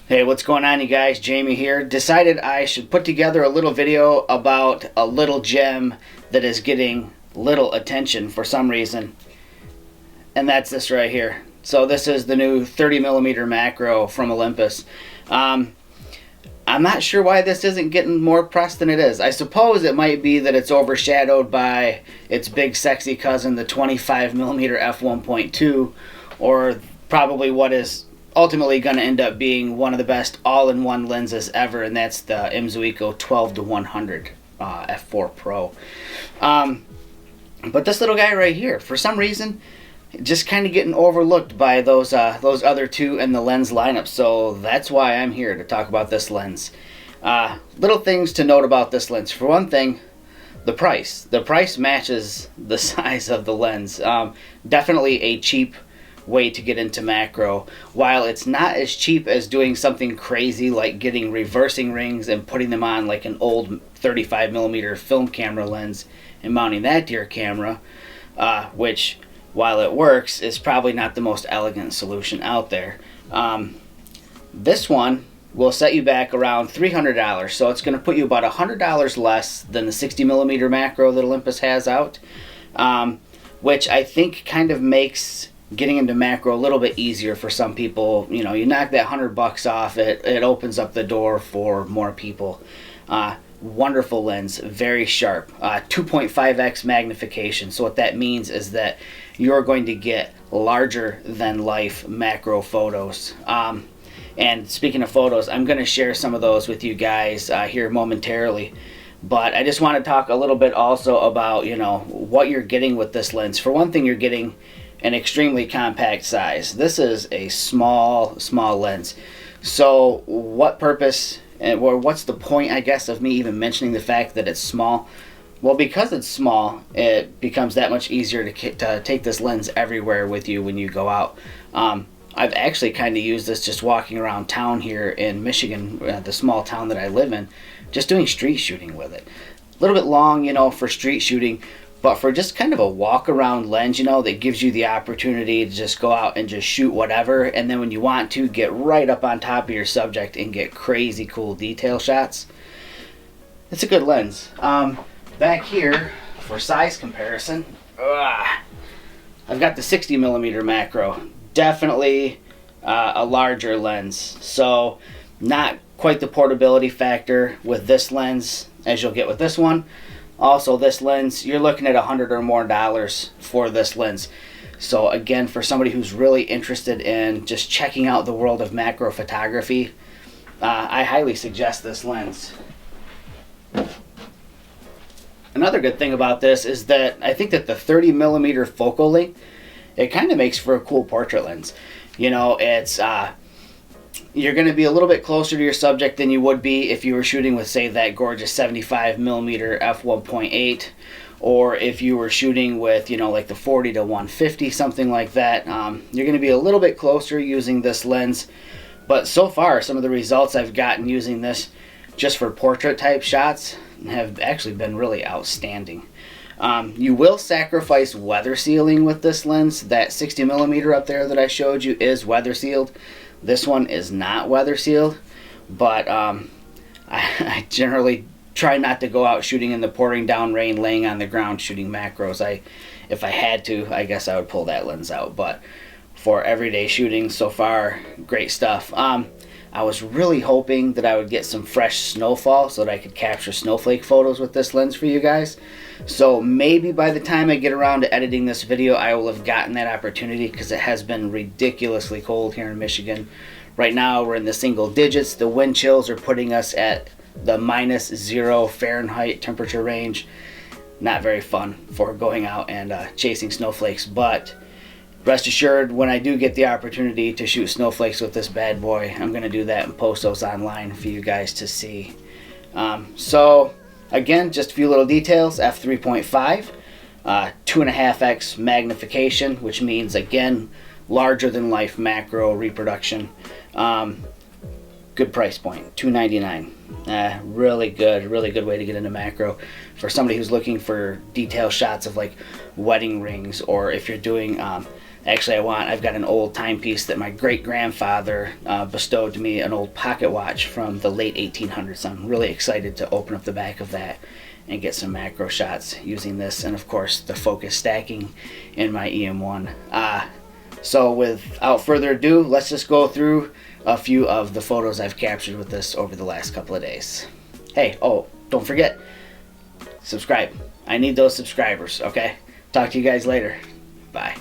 Hey, what's going on, you guys? Jamie here. Decided I should put together a little video about a little gem that is getting little attention for some reason, and that's this right here. So this is the new 30mm macro from Olympus. I'm not sure why this isn't getting more press than it is. I suppose it might be that it's overshadowed by its big sexy cousin, the 25mm f1.2, or probably what is ultimately going to end up being one of the best all-in-one lenses ever, and that's the mZuiko 12-100 f4 Pro. But this little guy right here, for some reason, just kind of getting overlooked by those other two in the lens lineup. So that's why I'm here to talk about this lens. Little things to note about this lens. For one thing, the price. The price matches the size of the lens. Definitely a cheap way to get into macro. While it's not as cheap as doing something crazy like getting reversing rings and putting them on like an old 35mm film camera lens and mounting that to your camera, which, while it works, is probably not the most elegant solution out there. This one will set you back around $300, so it's going to put you about $100 less than the 60mm macro that Olympus has out, which I think kind of makes getting into macro a little bit easier for some people. You know, you knock that $100 off, it opens up the door for more people. Wonderful lens, very sharp, 2.5x magnification. So what that means is that you're going to get larger than life macro photos. And speaking of photos, I'm going to share some of those with you guys here momentarily. But I just want to talk a little bit also about, you know, what you're getting with this lens. For one thing, you're getting an extremely compact size. This is a small lens. So what purpose, or what's the point, I guess, of me even mentioning the fact that it's small? Well, because it's small, it becomes that much easier to take this lens everywhere with you when you go out. I've actually kind of used this just walking around town here in Michigan, the small town that I live in, just doing street shooting with it. A little bit long, you know, for street shooting, but for just kind of a walk around lens, you know, that gives you the opportunity to just go out and just shoot whatever, and then when you want to, get right up on top of your subject and get crazy cool detail shots. It's a good lens. Back here, for size comparison, I've got the 60mm macro. Definitely a larger lens, so not quite the portability factor with this lens as you'll get with this one. Also, this lens, you're looking at $100 or more for this lens. So again, for somebody who's really interested in just checking out the world of macro photography, I highly suggest this lens. Another good thing about this is that I think that the 30mm focal length, it kind of makes for a cool portrait lens. You know, it's you're going to be a little bit closer to your subject than you would be if you were shooting with, say, that gorgeous 75mm f1.8, or if you were shooting with, you know, like the 40-150, something like that. You're going to be a little bit closer using this lens, but so far some of the results I've gotten using this just for portrait type shots have actually been really outstanding. You will sacrifice weather sealing with this lens. That 60mm up there that I showed you is weather sealed. This one is not weather sealed, but I generally try not to go out shooting in the pouring down rain, laying on the ground shooting macros. If I had to, I guess I would pull that lens out, but for everyday shooting so far, great stuff. I was really hoping that I would get some fresh snowfall so that I could capture snowflake photos with this lens for you guys. So maybe by the time I get around to editing this video, I will have gotten that opportunity, because it has been ridiculously cold here in Michigan. Right now we're in the single digits. The wind chills are putting us at the -0 Fahrenheit temperature range. Not very fun for going out and chasing snowflakes, but rest assured, when I do get the opportunity to shoot snowflakes with this bad boy, I'm going to do that and post those online for you guys to see. So again, just a few little details. f3.5, 2.5x magnification, which means, again, larger than life macro reproduction. Good price point, $299. Really good way to get into macro for somebody who's looking for detail shots of like wedding rings, or if you're doing Actually, I've got an old timepiece that my great-grandfather bestowed to me, an old pocket watch from the late 1800s. I'm really excited to open up the back of that and get some macro shots using this, and of course the focus stacking in my EM1. So without further ado, let's just go through a few of the photos I've captured with this over the last couple of days. Hey, oh, don't forget, subscribe. I need those subscribers, okay? Talk to you guys later. Bye.